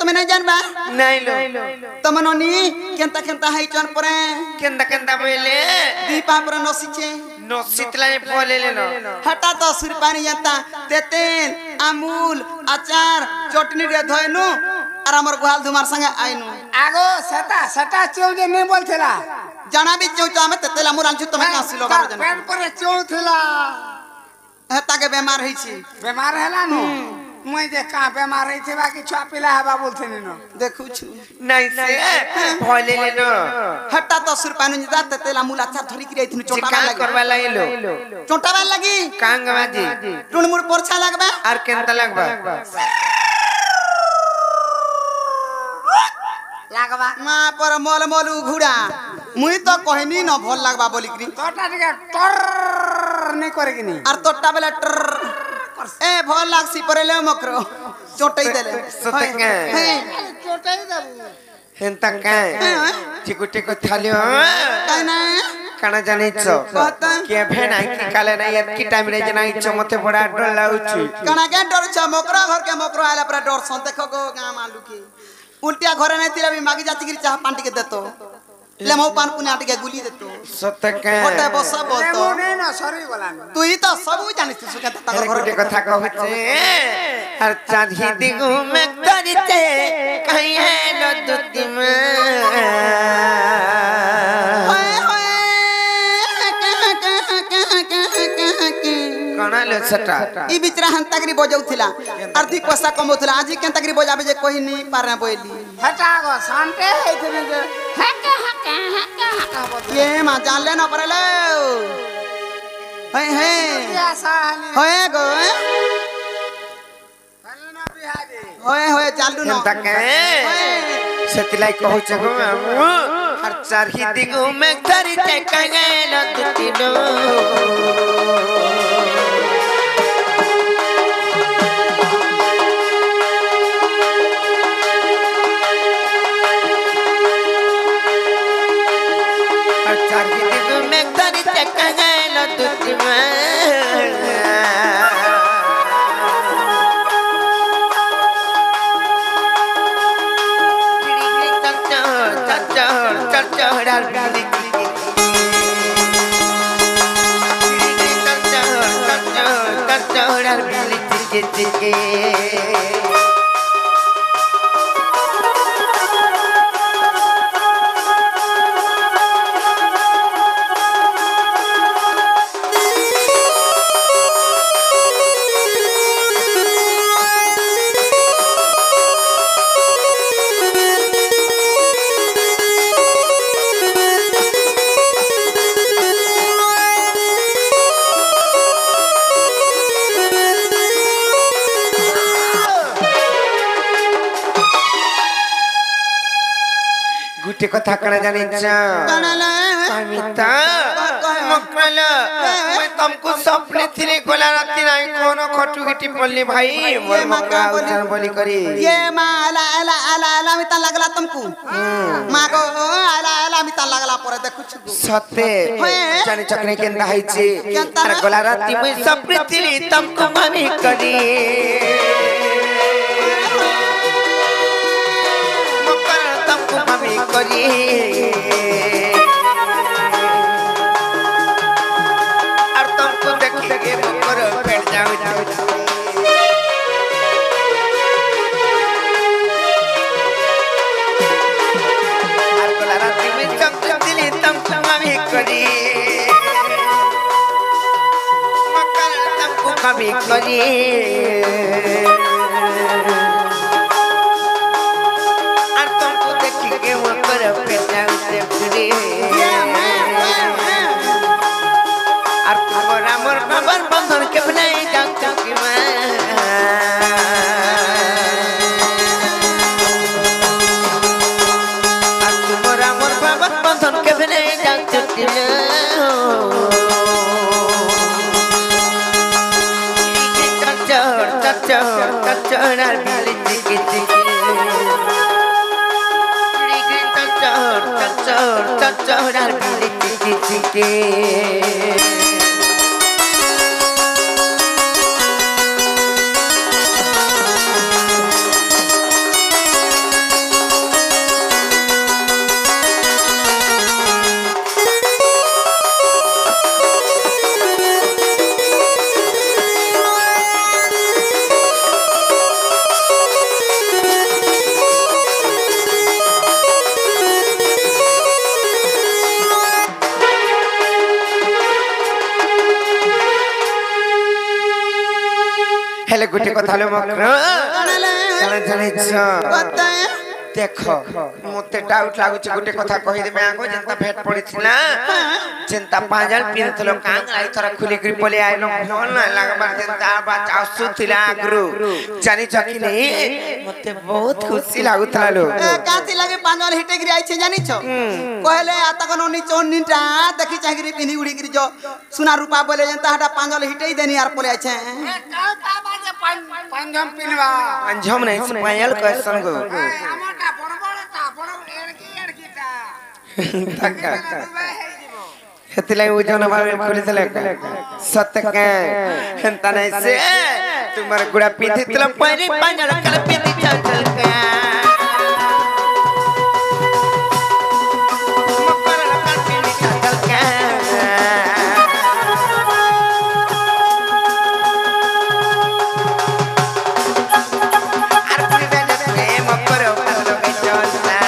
तुम्हें नहीं जानबा नहीं लो तुम ननी केंता केंता है चन परे केंदा केंदा बोले दीपा पर नसीचे नसीतला बोले ले नो हटा तो सुरपानी जानता तेतेल अमूल अचार चटनी रे धोइनु और हमर गुहाल धुमार संगे आइनु आगो सटा सटा चौ जे नहीं बोलथला जाना भी चौ चामे तेतेल अमूल आनछु तमे कासी लगा जन पेट पर चौ थला हेता के बीमार है छी बीमार हैला नो मुई जे का बीमार है छे बाकी छुआ पिला हवा बोलथे नो देखु छु नहीं से बोले ले नो हटा तो सुरपानी जा तेतेल अमूल अचार धरी कि रहिथिनु चोटा चिका करवा लाई लो चोटा वाल लगी कांगवा जी टुनमुर पोरछा लगबा और केंता लगबा लागबा मां पर मोल मोलू घुड़ा मुई तो कहनी न भल लागबा बोलिकरी तोटा टिके टर नहीं करे कि नहीं और तोटा बेला टर ए भल लागसी परेले मकरो चोटई देले सतके चोटाई देबू हेंता काय टिकु टिकु थालियो काय ना काना जानिछो के भेन आई की काले ना यार की टाइम रे जनाइछो मते बड़ा डर लाउछि काना के डर छ मकरो घर के मकरो आला पर डर सन देखो गो गाम आलू के उल्टिया घरे नहीं तिला भी मागी जाती गिर चाह पानी के देतो ले मो पान पुना के गुली देतो सतके ओटे बस बोलतो नहीं ना सॉरी बोला तू ही तो सब जानिस तू के ता घर के कथा कहछे हर चाँदी दिगु में करते कहीं है लो दुति में कणा ले सटा ई बिचरा हंतागरी बजाउथिला आर्थिक पैसा कमौथिला आज केंतागरी बजाबे जे कोही नहीं पारे बोली हटा गो शांते है इतने जे हका हका हका हका बोल ये मा जान ले न परेले हे हे ऐसा हाली होए गो हलना बिहारी होए चालू न तके सतिलाई कहछ गो हर चारही दिगु में करते कहीं लो दुति नो गुटे कथा कण जानि छ कविता मकल मैं तुमको सपने थिले गोला राती नाही कोनो खटू गिटी पल्ली भाई मोर मक्का उजन बोली करी ये माला आला आला आला मिता लगला तुमको मागो आला आला मिता लगला पर देखु छु सते जानि चक्रे केंदा है छी अरे गोला राती मैं सपने थिले तुमको मम्मी करी करी और तुमको देखिए मकर बैठ जाओ और गोला राती में चमक दिली तुमको मम्मी करी मकर तुमको मम्मी करी बंधन के बनाए जानते कि मैं तुम्हारा मोर बाबा बंधन के बनाए जानते कि चढ़ बिली चिकी चढ़ बिली चिकी हेले गुटे कथा लो मकर कणले कण जानिछ बताए देखो मते डाउट लागु छ गुटे कथा कहि देबे आगो जेंता भेट पड़ी थिला जेंता पाजल पिनथलो कांग आई तोरा खुली करी पले आइलो भल ना लागबा जेंता बात आसु थिला गुरु जानि छ कि नहीं मते बहुत खुशी लागुतला लो काती लगे पांजल हिटे गिरी आइ छे जानि छ कहले आता कनो नि चोन्नीटा देखि चागिरी पिनी उड़ी गिरी जो सुना रूपा बोले जेंता हटा पांजल हिटे देनी यार पले आइ छे का बाजे पंजम पिनवा अंजम नहीं से पायल कैसन गो हमरटा बड़ एड़की ता हेतले उजन भावे खुली थले सत्य के हेंता नहीं से तुम्हारे गुड़ा पीथी तल पानी पांजल कल पीथी चल चल के मकर कल पीथी चल चल के आर पूरी बेले से मकर कल के चलता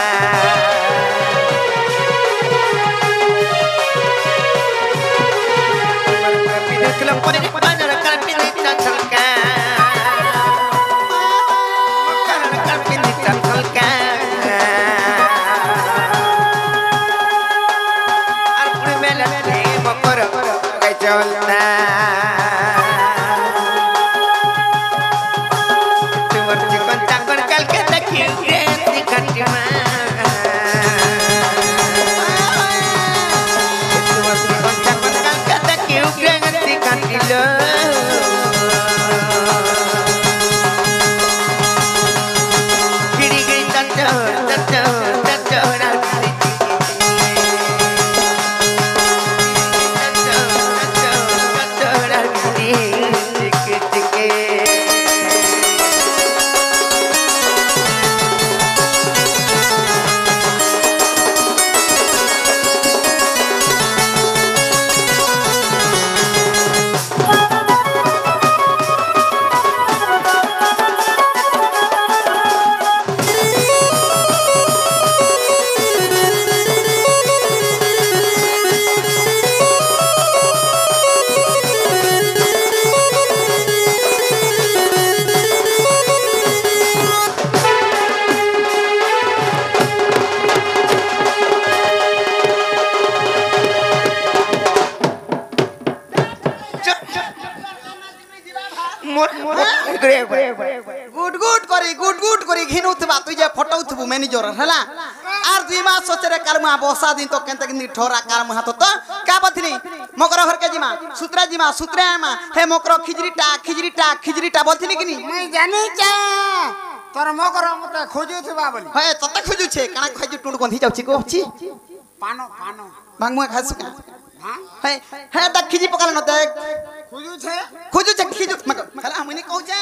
Kalau kau ni mana rakal pilih cangkalkan, mana rakal pilih cangkalkan. Arpun melan ni mokor kajolna. Tumor cikon cangkon kal kita kiri sikandima. Tumor cikon cangkon kal kita kiri sikandila. Giri giri tato tato tato nari. Tato tato tato nari. Tiki tiki. Good करी घिनु थबा तु जे photo थबु manager हला are दुई मास सोचरे काल मा बसा दिन तो केनते कि ठोरा काल मा तो का बथनी मकर घर के जिमा सुत्रे मा हे मकर खिजरीटा बथनी कि नी मैं जानी चा तोर मकर मते खोजु थबा बोली हे तते खोजु छे काना खोजु टुंड गंधी जाउची को छी पानो भांग म खासु का हां हे त खिजी पकाल न देख खोजु छे खिजु मकर हला हमनी कहू छे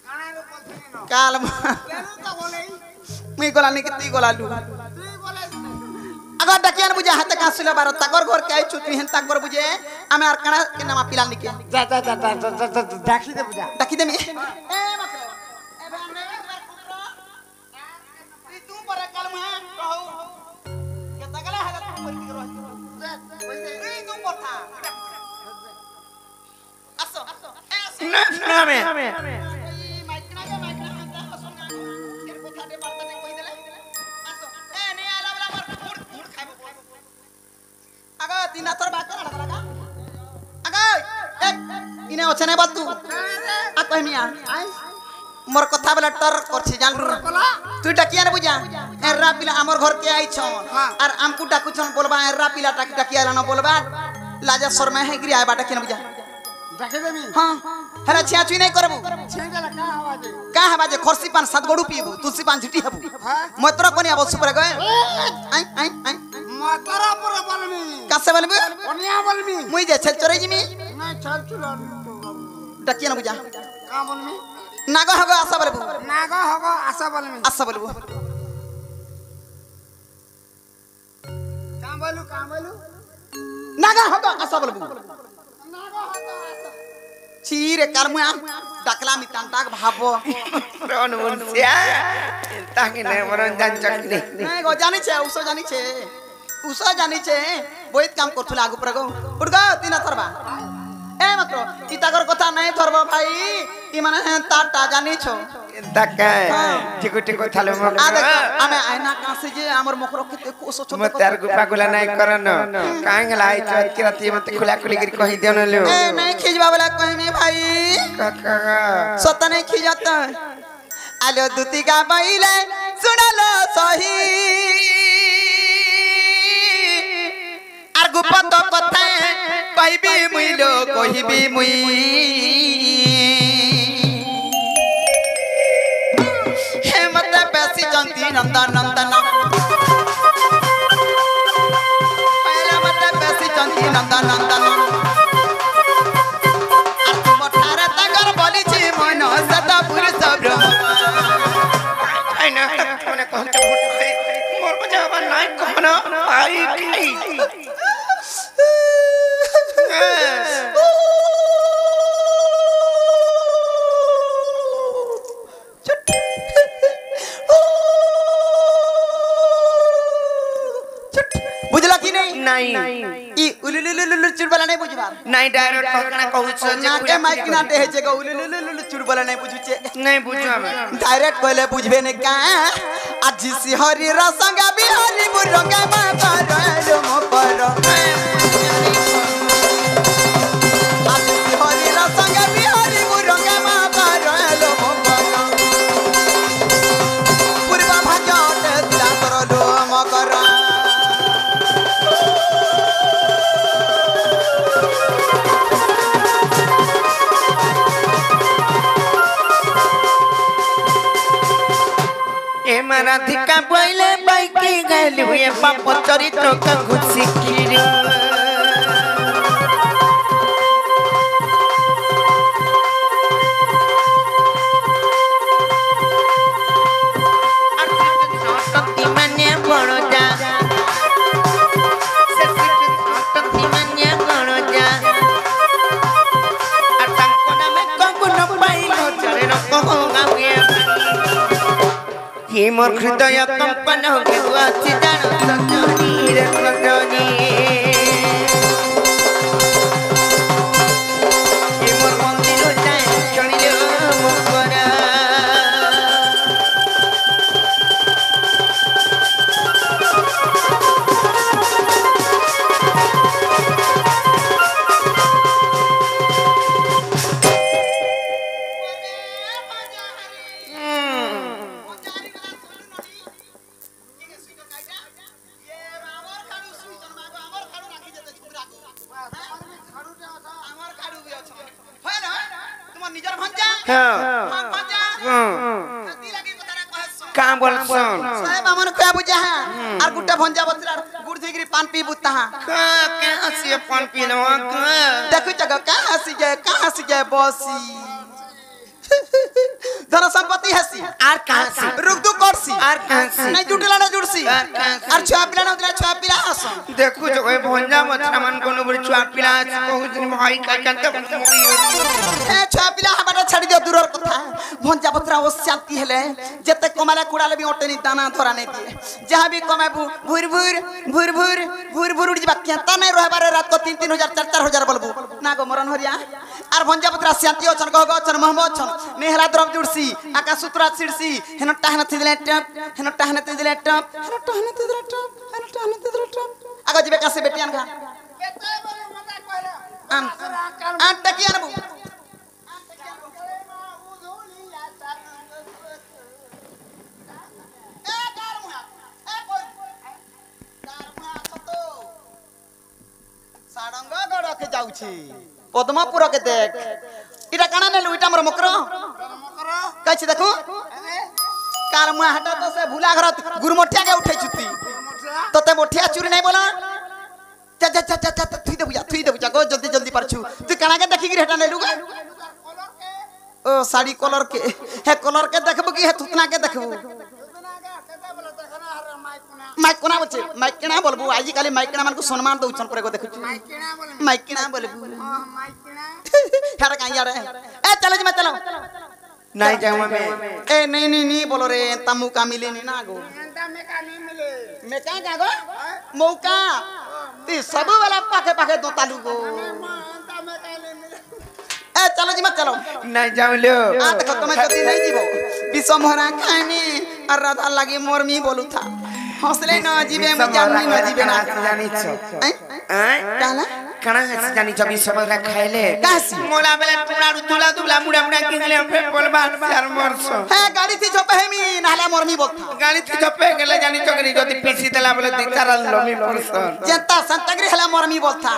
काना रो बोलथि न काल केनु त बोले मी गोला नि किती गोला लू तुई बोले अगर डकियान बुझे हाथ का सुले बार तकर घर के आई चुती हेन तकर बुझे आमे आर कणा के नाम पिलाल निके जा देखी दे बुझा डकी दे मी ए मकर ए भाई ने एक बार कुटरो ई तू पर काल में कहू के तगला हालत पर की रह ई तू पर था असो ना में माइकना अंता सुन के कोठा दे बात ने कहि देले असो ए ने आला वाला पर फुड़ खाइबो आगा तीन तोर बात कर लगा आगा एक इने ओछे ने बात तू आ कहमिया मोर कथा बेला टर करछि जान तू डकिया ने बुझा एरा पिला हमर घर के आई छन और हमकु डाकु छन बोलबा एरा पिला डकिया ला न बोलबा लाजा शर्मा है गिरी आय बाटा के न बुझा देखे देमी हां हरा छिया छुई नहीं करबू छेगला का आवाज खरसी पान सात गडू पीबू तुलसी पान झुटी हबू मतर कोनी आबो सुपर गए आई मतरा पर बोलमी कासे बोलबू ओनिया बोलमी मुई जे छल चोरे जिमी ना चल चुरा डकिया न बुझा का बोलमी नागो हगो आशा बोलबू नागा होगो आशा बोलमी आशा बोलबू का बोलू नागा हगो आशा बोलबू नागा होगो आशा चीरे करमुआ डकला मी टांटाक भाबो रोन मुनसिया ताके ने मरन जान चकनी नहीं गो जानी छे उसो जानी छे बोइत काम करथुला आगु परगो उठ गो तीन थरबा ए मात्र इतागर कथा नहीं धरबो भाई इ माने ताटा जानिछो ताका टिकुटी কথা লো মক आ देख आमे आईना कासे जे हमर मकरो केते कोसो छोटे मत तार गुपा गुला नहीं करन काहे लाई चत के राती मत खुला खुली कर कहि देन लो ए नहीं खिजबा वाला कहमी भाई काका सत नहीं खिजत आलो दुती का बैले सुनलो सही आर गुपत कथा कहबी मुई लो कहबी मुई हे मत बेसी जंती नंदन नंदन पहले मत बेसी जंती नंदन नंदन आर तुम ठारे तगर बोली छी मन सदा पुरुष ब्रह्म आई ना मने कहते भूत भाई मोर बजावा नहीं कहना आई खाई बुझला कि नहीं नहीं ई उलुलुलुलु चुरबला नहीं बुझबा नहीं डायरेक्ट कहना कहू छ ना के माइक ना देहे जे उलुलुलुलु चुरबला नहीं बुझुचे नहीं बुझवा में डायरेक्ट कहले बुझबे ने का आज सिहरी रसंगा बिहारी मुरंगा बाबा रो मो पर आज सिहरी रसंगा बिहारी मुरंगा बाबा रो मो पर पूर्वा भाजत दिला कर लो मकर ए मराधिका पहिले बाइकी गइल हुए पाप चरित्र का घुसी किरी अटती माने बड़ जा से अटती माने बड़ जा अटंकोना में कंकुन पाइलो चरे न कहूंगा ये मोर हृदय कंपन हो गया अच्छी जानो सजनी रे सजनी ये मोर मंदिर हो जाए चढ़ी लो मोरा का बोल सुन साहेब हमन क्या बुझा है और गुट्टा भंजा बतरा गुड़ थीगिरी पान पी बुता है के हंसी पान पीनो देखो जगह कहां से जाए बसी धन संपत्ति हसी आर कहां से रुक दू करसी आर कहां से नहीं जुटला ना जुड़सी और छुआ पिला ना उतरा छुआ पिला हस देखो जो ए भंजा मछरा मन कोनो बड़ी छुआ पिला कहू दिन भाई का जानते मोरी ए छुआ पिला हमारा छड़ी दे दूर कथा भंजा बतरा ओ शांति हेले जते कमाला कुड़ाले भी ओटे नहीं दाना धरा नहीं दिए जहां भी कमे भूर भूर भूर भूर भूर भूर उड़ जबा केता नहीं रहबारे रात को 3-3000 4-4000 बोलबू ना गो मरन हरिया आर भंजा बतरा शांति ओछन गग ओछन महमद छन नेहला द्रव जुड़सी आकाश सूत्रा छिड़सी हेन टाहन थिदले टप हेन टाहन थिदले टप हेन टाहन थिदले टप हेन टाहन थिदले टप आगो जिबे कासे बेटियान खा केते बोले मता कहला आन टकियान बु साडंग गड़ के जाउछी पद्मपुर के देख इटा काना नेलु इटा मोर मकर कहछि देखो कार मुआ हटा तो से भूला घर गुरमठिया के उठै छुती तते मोठिया चुरी नहीं बोला चा चा चा चा थुई दे बुझा गो जल्दी जल्दी परछु तू काना के देखि गिर हटा नेलु गा ओ साड़ी कलर के हे कलर के देखबो कि हे तुतना के देखबो माइक कोना बचे माइक केना बोलबो आजि काली माइक केना मन को सम्मान दउछन परे को देखछु माइक केना बोलबो हेरा का यार ए चले जे मैं चलो नहीं जाऊंगा मैं ए नहीं बोलो रे तमु का मिले नहीं ना गो एंता में का नहीं मिले मैं का गो मौका ती सब वाला पाके पाके दो तालू गो एंता में का नहीं मिले चलो जी मत चलो नहीं जाऊलो आ देखो तुम्हें जल्दी नहीं जीवो विश्व मोहरा खाने और राधा लगी मोर मी बोलू था हौसले न जीवे में जानी न जीवे ना जानी छ काला कणा हस जानी छ विश्व मोहरा खाइले कासी मोला बेला टुला दुला दुला मुडा मुडा किनले पे बोलबा चार मरछ है गाड़ी थी चोपे हेमी नाला मोर मी बोलता गाड़ी थी जपे गेले जानी चकरी जदी पीसी देला बोले दी चार लमी परसन जनता संतगरी हला मोर मी बोलता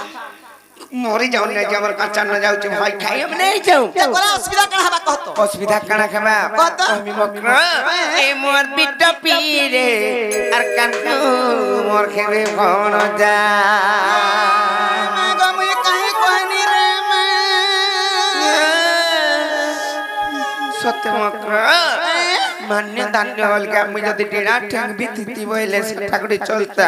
मोरी जाऊ नहीं जबर कच्चा न जाऊ छ भाई खाई हम नहीं जाऊ ते कोला असुविधा कण हबा कहतो असुविधा कणा खबा कहतो আমি মকরা এ মোর বিটা পীরে আর কান মোর খেবে ভণ যা मैं गम ये कहीं कहनी रे मैं সত্য মকরা मान्य दान्य अलगा मुई जदी डेरा ठंग बितिति बोले से ठाकुरी चलता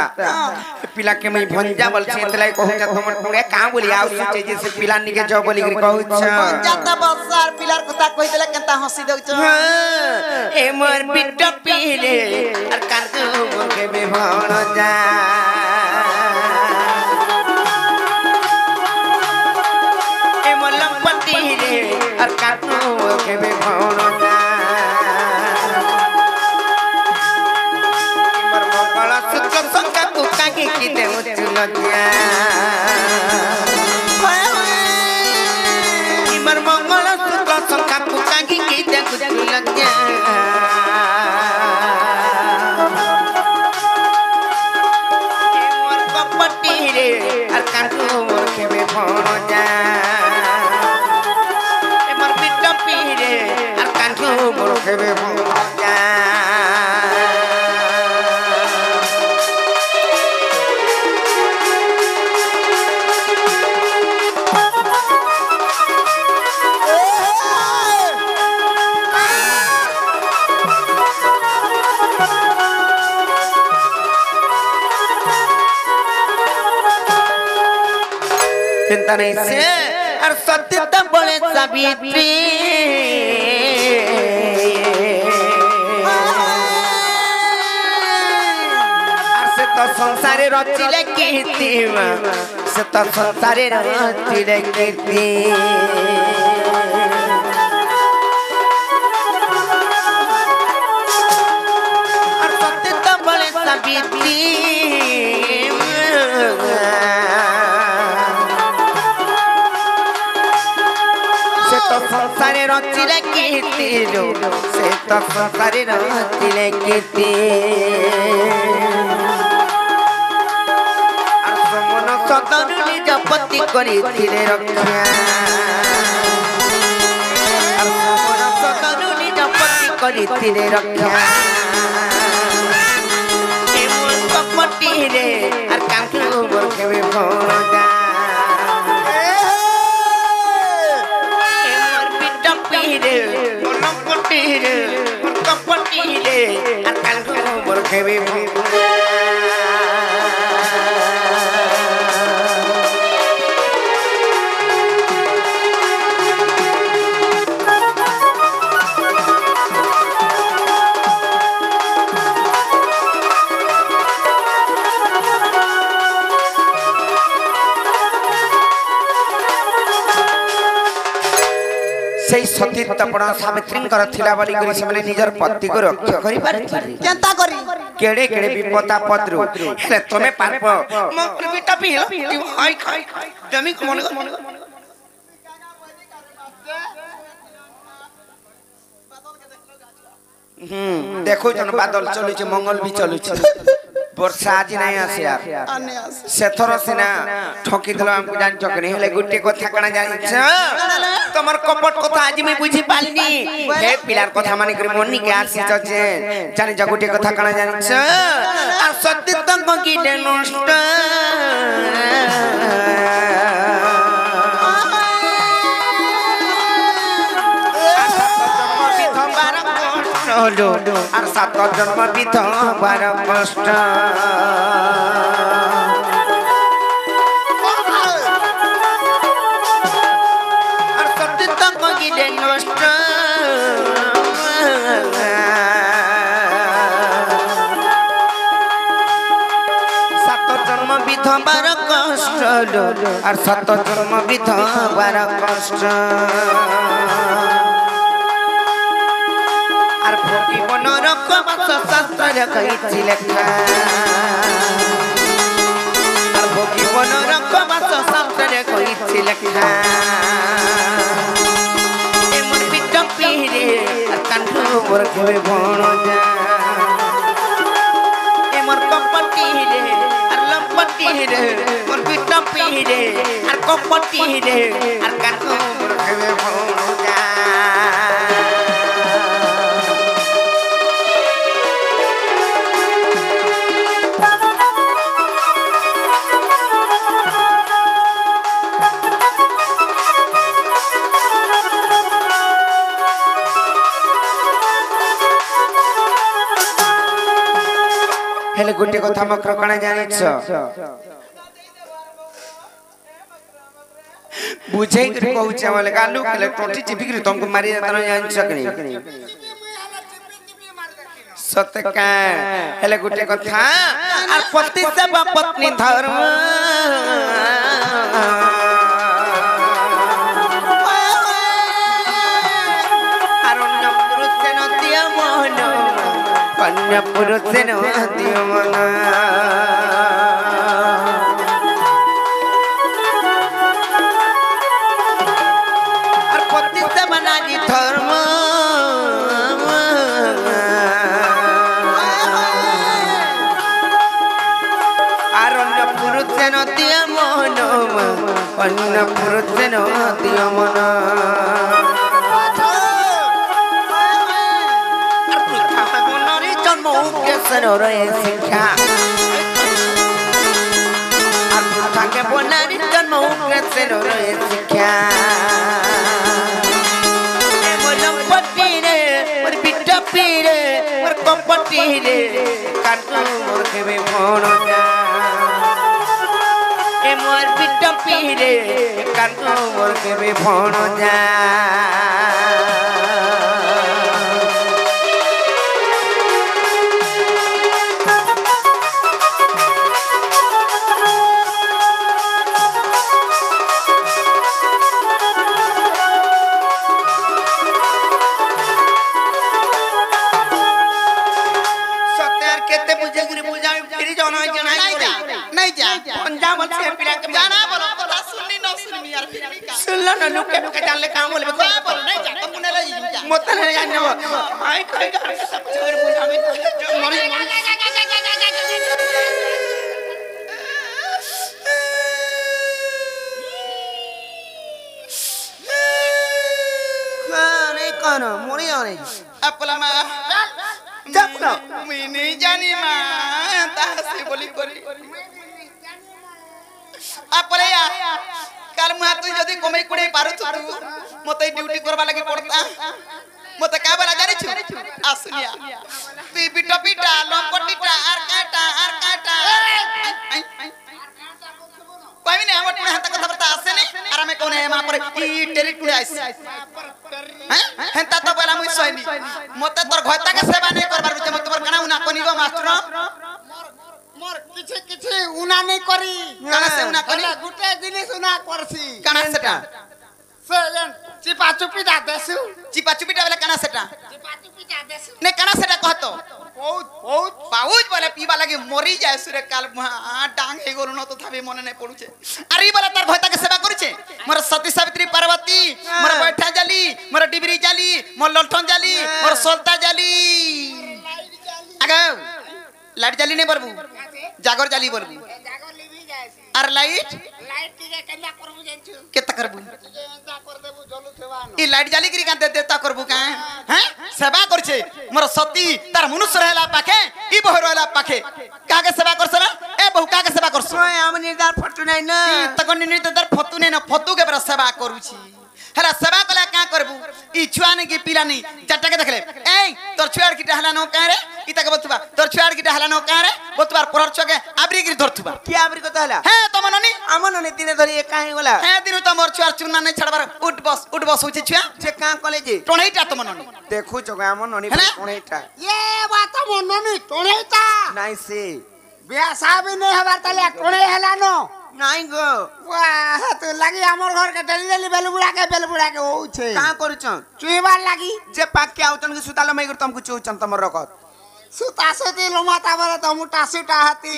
पिला के मैं भंजा बोल से तलाई कहू जा तुम पुरे का बोली आउ सोचे जे से पिला निके जो बोली कहू छ जाता बसार पिलार कुता कहि देला केनता हंसी दउ छ ए मोर बिट पीरे और कान मोर के बेभण जा ए मोर लंपटी रे और कान मोर के बेभण जा संका कुका के किते उचलतिया इमर मंगल सुख संका कुका के किते उचलतिया मोर कपटी रे और काटू मोर के बेभण जा इमर बिट पीरे और काटू मोर के बेभण जा चिंता नहीं से और सत्य तो बोले सावित्री और से तो संसारे रचिले कीर्ति से तो संसारे रचिले कीर्ति और सत्य तो बोले सावित्री तो संसारे रचिले कीर्ति से तो संसारे रचिले कीर्ति और समन सदन निज पति करिथिले रक्षा और समन सदन निज पति करिथिले रक्षा ए मोर कपटी रे और कांकु मोर केबे भणा पटीरे पटीरे अकल को बरखेबे সেই সতী তপন সাবিত্রীঙ্কর থিলা বলি করি সেমানে নিজর পতি को रक्षा करि पारथि केनता करी केड़े केड़े विपदा पद्रु हेले तमे पारब मोर बेटा पिलो हाय खाय जमी को मन देखो जन बादल चलु छ मंगल भी चलु छ वर्षा आज नहीं आसे यार सेथर सिना ठकी दिलो हमको जान चकनी हेले गुटे कथा कणा जानि छ तमर कपट कथा आज मैं बुझी पालनी हे पिलार कथा माने कर मोनी के आसी छ जे जानि ज गुटे कथा कणा जानि छ आ सत्य तंग की दे नष्ट আর সাত জন্ম বিধবার কষ্ট আর সত্য তঙ্গ গিলে নষ্ট সাত জন্ম বিধ হবার কষ্ট আর শত জন্ম বিধবার কষ্ট আর ভোগিব নরক বাস শাস্ত্রে কইছি লেখা আর ভোগিব নরক বাস শাস্ত্রে কইছি লেখা এমন পিঠ পিড়ে আর কাণ্ড মোর কেবে ভণ যা এমন কপটি রে আর লম্পটি রে মোর পিঠ পিড়ে আর কপটি রে আর কাণ্ড মোর কেবে ভণ যা हेले गोटे कथा मकर कणा जानिछ बुझै कर कहूछ हमले गालू खेले टोटी चिपी कर तुमको मारी जाता न जानिछ कनी सत्य का हेले गोटे कथा आर पति सेवा पत्नी धर्म अरण्य पुरुष न दिया मोहन कन्या पुरुष न दियो मन और पति से मनागी धर्म अरण्य पुरुष न दियो मन कन्या पुरुष न दियो मन सरोरे शिक्षा और के बोनारी जन्म के सरोरे शिक्षा ए मोलम पट्टी रे और पिट्टा पीरे और कपट्टी रे काटू मोर के बे भण जा ए मोर पिट्टा पीरे काटू मोर के बे भण जा सुनलो न लुके लुके डाल ले काम बोले को बोल नहीं जा तुम ने ले जा मत ले जाने वो आई कोई घर के सब छोड़ बुझा में मरी खाने कनो मरी आने अपला मा जब ना मैं नहीं जानी मां तासे बोली करी अपले या काल मुहा तू जदी कमई कुडे पारु तू मते ड्यूटी करबा लागि पड़ता मते का बला जानि छु आसुनिया पी पिटा पिटा लंपटिटा आर काटा कोई नहीं हमर पुणे हाथ कथा बता आसे नहीं आर हमें कोने मा पर ई टेरिटरी आइस हैं हेंता तो बला मुई सैनी मते तोर घयता के सेवा नहीं करबार रुचे मते तोर कना उना कोनी गो मास्टर मोर किछे उना नहीं करी काना से उना करी गुटे जिनिस उना करसी काना सेटा सेजन चिपा चुपीटा देसु चिपा चुपीटा वाला काना सेटा चिपा चुपीटा देसु ने काना सेटा कहतो बहुत बोले पीबा लागि मरी जाय सुरे काल डांग हे गोल न तो थाबे मन नै पडुचे अरे वाला तार भयता के सेवा करूचे मोर सती सावित्री पार्वती मोर बैठा जाली मोर डिबरी जाली मोर लठन जाली मोर सोलता जाली आगे लाइट जाली नहीं बरबू जागर जाली बरबू जागर लिबी जायसी आर लाइट के कन्या करबू जानछु केता करबू एंता कर देबू जलु सेवा न ई लाइट जाली करी कांते देता करबू का हैं सेवा करछे मोर सती तार मनुष्य रहला पाखे ई बहर रहला पाखे कागे सेवा करसला ए बहु कागे सेवा करछ हम निर्धार फटू नै न तक निर्धार फटू नै न फटू के बरा सेवा करूछी हला सेवा कला का करबू ई छुआ ने की पीला नहीं चट्टा के देखले ए तोर छुआर की टहला न का रे ई तक बतबा तोर छुआर की टहला न का रे बतबार परर छके आबरी की धरथुबा की आबरी को तहला हे तो मननी आमननी तीने धरी ए काहे गोला हे दिनु त मोर छुआर चुना नहीं छड़बार उठ बस होची छुआ जे का कॉलेज टोणैटा तो मननी देखु जगह आमननी टोणैटा ये बात मननी टोणैटा नहीं से बिया साहब नहीं हबार तले कोने हला नो নাই গো वाह तो लगी हमर घर के डेली डेली बेल बुड़ा के हो छे কাঁ করছ चुईबार लगी যে পাকে আউতন के सुताल माई कर तुमको चौचन तमर रखत सुता सुती लो माता बरे तो मुटा सुटा हाती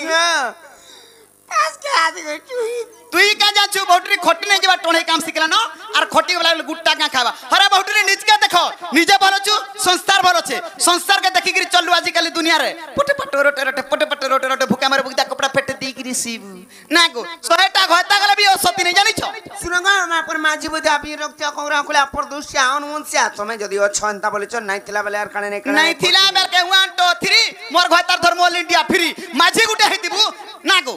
पास के आदि के चुई তুই কা যাচ্ছু বউটরি খটি নাই যাবা টনে কাম শিখলা ন আর খটি বলা গুট্টা কা খাবা হরে বউটরি নিজকে দেখো নিজে ভালোছু সংস্থার ভালো আছে সংস্থার কে দেখি গরি চলু আজি কালি দুনিয়া রে পটে পটে রটে রটে ভুকা মারে বুকদা কপড়া ফেটে দি গরি সিব না গো 100টা ঘয়তা গলে বি অসতি নাই জানিছ শুনগা আমার মাঝি বুঝে আপনি রক্ত কংরা কলে আপর দোষিয়া অনুমনসিয়া তুমি যদি অছন্তা বলেছ নাই তিলা বলে আর কানে নাই নাই থিলা বের কে 1 2 3 মোর ঘয়তার ধর্ম অল ইন্ডিয়া ফ্রি মাঝি গুটে হইতিবু না গো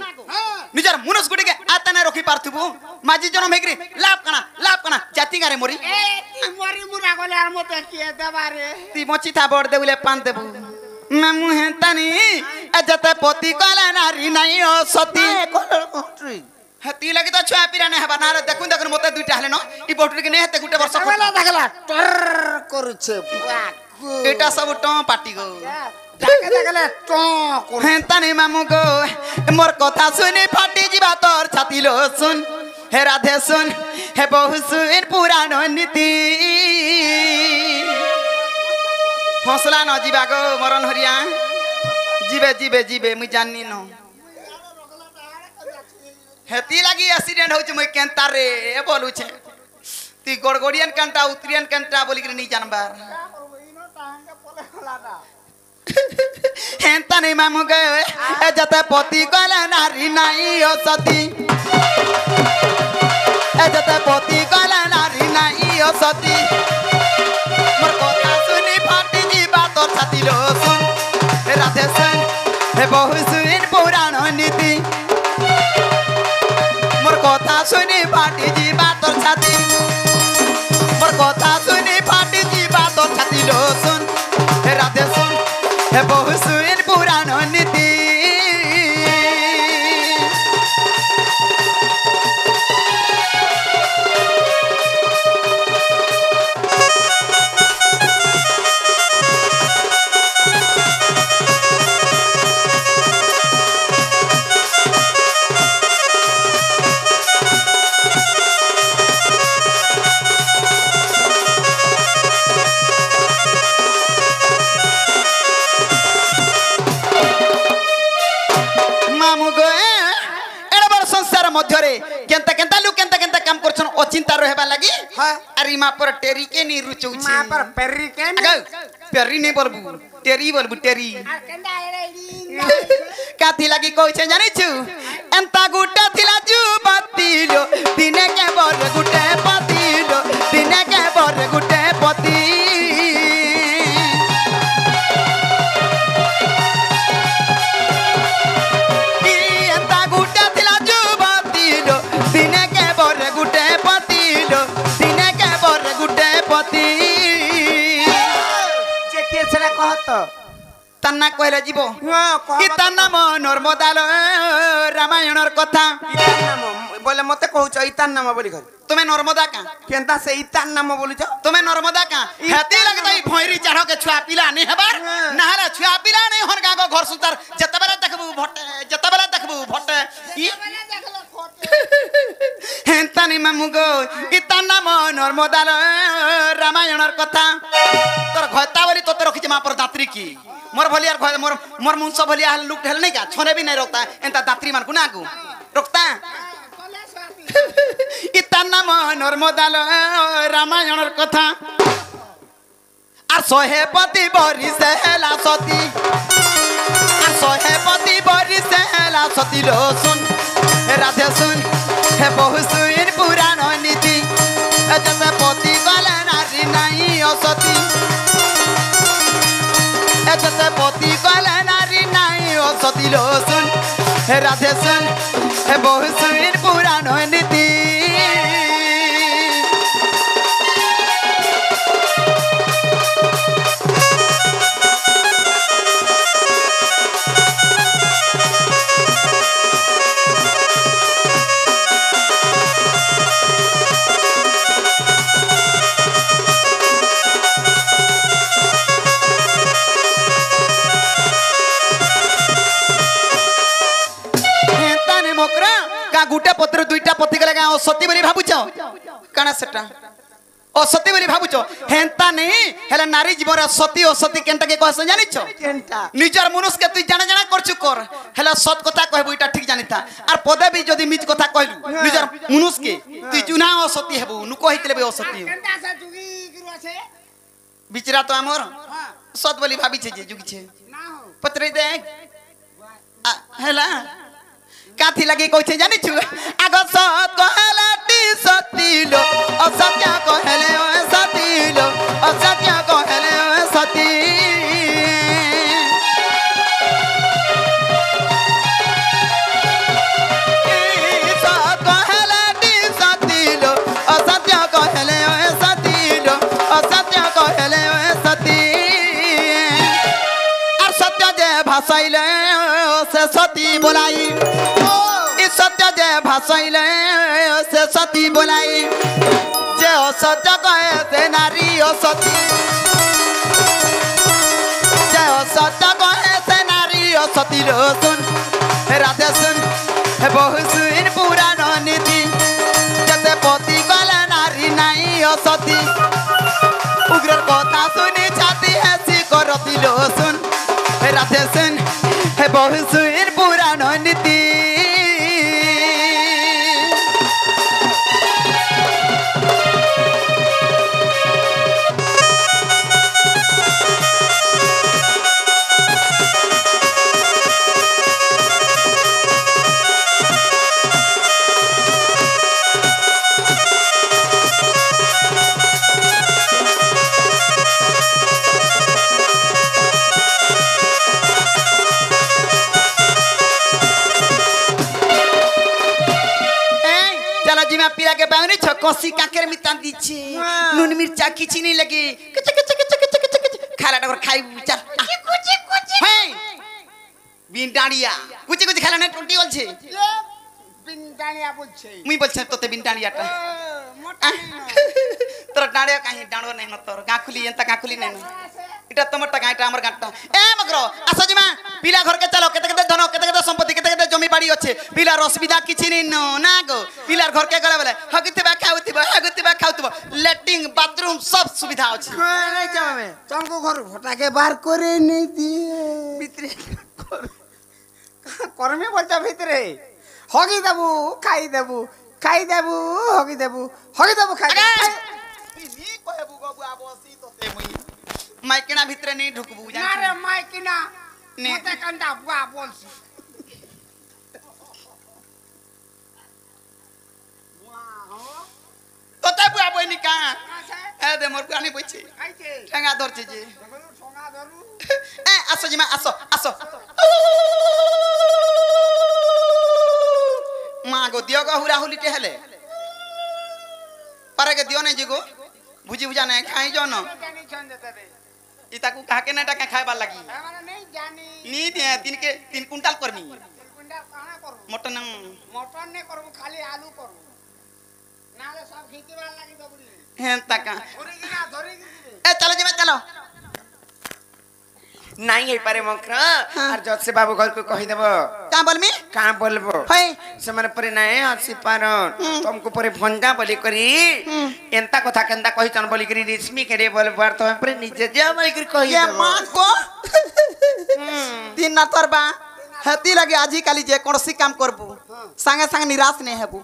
নিজের মুনস গুটিকে আতানা রখি পারতিবু মাঝি জনম হেগরি লাভ কানা জাতি গারে মরি ए ती मरी मुरा गले आर मते के देबारे ती মচি থা বড় দেউলে পান দেবু মামু হেতানি এজতে পতি কলা নারী নাই ও সতী হেতি লাগি তো ছুয়া পিরা নে হবা না রে দেখুন দেখুন মতে দুইটা হলে ন ই বটরি কে নে হেতে গুটে বর্ষ দেখলা দেখলা टर করছে এটা সব ট পাটি গো দেখে দেখলে টো কর হেতানি মামু গো মোর কথা শুনি ফাটি যিবা তোর ছাতি লো শুন হে রাধে শুন হে বহু শুন পুরাণ নীতি হসলা ন যিবা গো মরণ হরিয়া জিবে জিবে জিবে মুই জানি ন হেতি লাগি অ্যাক্সিডেন্ট হচ্ছে মুই কেনতা রে বলুছে তুই গড়গড়িয়ান কান্টা উত্রিয়ান কান্টা বলি করে নি জানবার হেনতা নেই মামু গে এ যাতে পতি কলে নারী নাই ও সতী এ যাতে পতি কলে নারী নাই ও সতী মোর কথা শুনি ফাটি যিবা তোর ছাতি লো শুন হে রাধে শুন হে বহু শুন পুরাণ নীতি মোর কথা শুনি ফাটি যিবা তোর ছাতি মোর কথা শুনি ফাটি যিবা তোর ছাতি লো শুন হে রাধে শুন হে বহু শুন পুরাণ নীতি মামু গো এড়ে বড় সংসার মধ্যরে কেনতা কেনতা লোক কেনতা কেনতা কাম করছন অচিন্তা রহেবা লাগি হ্যাঁ আর ইমা পর টেরি কে নি রুচৌছি মা पर पेरी के আগো পেরি নে বলবু টেরি বলবু টেরি আর কেন্দা এরে কাথি লাগি কইছে জানিছু এন্তা গুটা থিলা জু পাতিলো দিনে কে বর গুটে পাতিলো দিনে কে বর গুটে পতি এন্তা গুটা থিলা জু পাতিলো দিনে কে বর গুটে পাতিলো দিনে কে বর গুটে পতি যে কে ছেড়ে কহত তান্না কইলে জীব কহ কি তার নাম নর্মদাল রামায়ণর কথা ইতার নাম বলে মতে কହୁଛ ইতার নাম বলি কর তুমি নর্মদা কা কেনতা সে ইতার নাম বলিছ তুমি নর্মদা কা হেতি লাগে তাই ভইরি চাড় কে ছুয়া পিলা নি হেবার না হলে ছুয়া পিলা নাই হন গা ঘর সুতার যেতবেলা দেখবু ভটে ই হেন্তানি মামু গো ইতার নাম নর্মদাল রামায়ণর কথা তোর ঘয়তা বলি তোতে রখিছে মা পর দাত্রী কি मोर भलिया मोर मुंस भलिया लुक ढेल नहीं का छोने भी नहीं रोकता एंता दात्री मान कुना को रोकता इतना नाम नर्मदाल रामायणर कथा আর 100 পতি বরিছে হেলা সতী আর 100 পতি বরিছে হেলা সতী লো শুন হে রাধে শুন হে বহু শুন পুরাণ নীতি এতে পতি গলে নারী নাই অসতী এতে পতি গলে নারী নাই অসতী লো শুন হে রাধে শুন হে বহু শুন পুরাণ নীতি गुटे पत्र दुईटा पति गले गाँ सती बोली भावुच काना सेटा असती बोली भावुच हेंता नहीं हेले नारी जीवन सती असती केनटा के कहस जानिछ केनटा निजर मनुष्य के तू जाना जाना करछु कर हेला सत कथा कहबो इटा ठीक जानिता आर पदे भी जदी मिज कथा कहलु निजर मनुष्य के तू जुना असती हेबो नु कहि केले असती केनटा से जुगी गिरो छे बिचरा तो हमर सत बोली भाबी छे जे जुगी छे ना हो पत्र दे हेला काथी लगे कहै छे जानि छु आगो सत कहला टी सतीलो असत्य कहले ओ सतीलो असत्य कहले ओ सती सत कहला टी सतीलो असत्य कहले ओ सतीलो असत्य कहले ओ सती आर सत्य जे भाषाइले से सती बोलाई सत्य जे भाषाइले से सती बोलाई जे असत्य कहे से नारी असती जे असत्य कहे से नारी असती रो सुन राधे सुन बहु सुन पुराण नीति जते पति गले नारी नाई असती उग्र कथा सुनी छाती ऐसी करती लो सुन राधे सुन बहु सुन पुराण नीति पिया के बावनी छ कसी काकर मिता दीछे नून मिर्चा किछि नहीं लगे खाला डगर खाई चल हे बिनडाड़िया कुछ कुछ खाला ने टुटी बोल छे बिनडाड़िया बोल छे मुई बोल छे तोते बिनडाड़ियाटा मोटा तोर डाड़िया काहे डाणो नहीं न तोर गाखुली एंता गाखुली नहीं इटा तमरटा गायटा हमर गाटा ए मगरो आसो जिमा पिला घर के चलो केते केते धन केते केते संपत्ति केते केते जमी बाड़ी अच्छे पिलार असुविधा किछि नहीं न ना गो पिलार घर के गले बेले हगुतिबा खाउतिबा लेट्रिन बाथरूम सब सुविधा अछि नहीं जावे में तुमको घर घटा के बाहर करे नहीं दिए भीतरे करमे बोलता भीतरे हगी देबू खाई देबू हगी देबू खाई नी कहबू गबू आबसी तोते मुई माइकिना भीतरे नहीं ढुकबू ना रे माइकिना ने मते कंडा बुआ बोलसी तोते बुआ बइनी का ए दे मोर पुरानी बइछे आइते ठंगा धरछे जे ठोंगा धरू ए आसो जिमा आसो मां गो दियो गो हुरा हुली टेहले पारे के दियो नहीं जिगो भुजी भुजा नहीं खाई जो न जानी छन देते रे इता को काके नेटा के खाइबा लागी हमरा नहीं जानी नी दे 3 कुंटल करमी कुंडा काना करू मटन मटन ने करू खाली आलू करू नाले सब खेती वाला लागी दबड़ी हें तका धरी ए चलो जिमा चलो नहीं है पारे मकरा और जज से बाबू घर को कहि देबो का बोलमी का बोलबो है से माने परे नहीं हसी पारन तुमको परे भंडा बोली करी एंता कथा केंता कहि चन बोली करी रेशमी के रे बोल बार तो परे निजे जे बोली करी कहि ये देबो मां को दिन ना तोरबा हेती लगे आजी काली जे कोनसी काम करबू संगे संगे निराश नहीं हेबू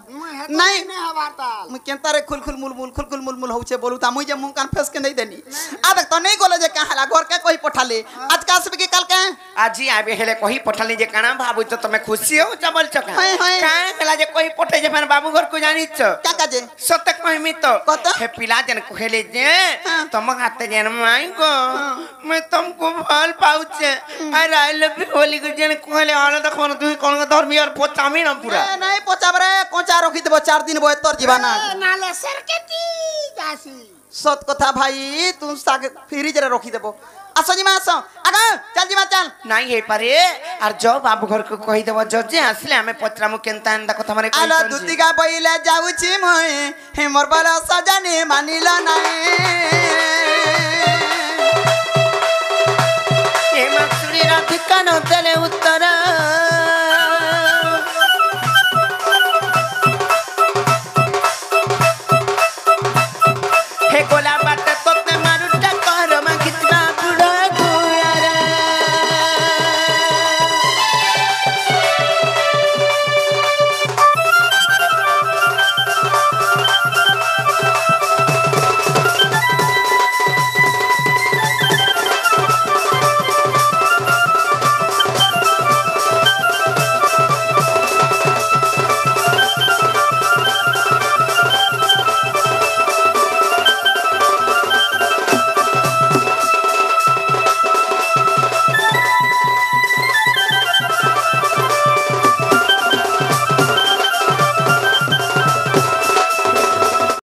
नहीं हवाताल मु केंता रे खुल मुल होछे बोलू ता मुई जे मुंह कान फेस के नहीं देनी आ देख तो नहीं गोले जे कहाला घर के कोई पठाले आज का सब के कल के आजी आबे हेले कहि पठली जे काना बाबू तो तमे खुशी हो चबल चका हाय, हाय। का कला जे कहि पठे जे माने बाबू घर को जानी छ क्या का जे सत्य कहमी तो कत? हे पिला जन कहले जे हाँ। तुम हाथ जन माई को मैं तुमको भल पाउचे आई आई लव यू होली को जन कहले आले देखो न तू कोन धर्मी और पोचामी न पूरा ए नहीं पोचाबरे कोचा रखी देबो 4 दिन बो तोर जीवाना नाले सरकेती जासी सत कथा भाई तू साग फ्रिज रे रखी देबो आसो जी आसो आगा चल जी चल नहीं है पारे और जो बाबू घर को कहि देबो जजे आसले हमें पत्रा मु केनता एंदा कथा मारे आलो दुतिका बइले जाउची मोय हे मोर बाला सजने मानिला नाही हे मसुरी राधिका न तले उत्तर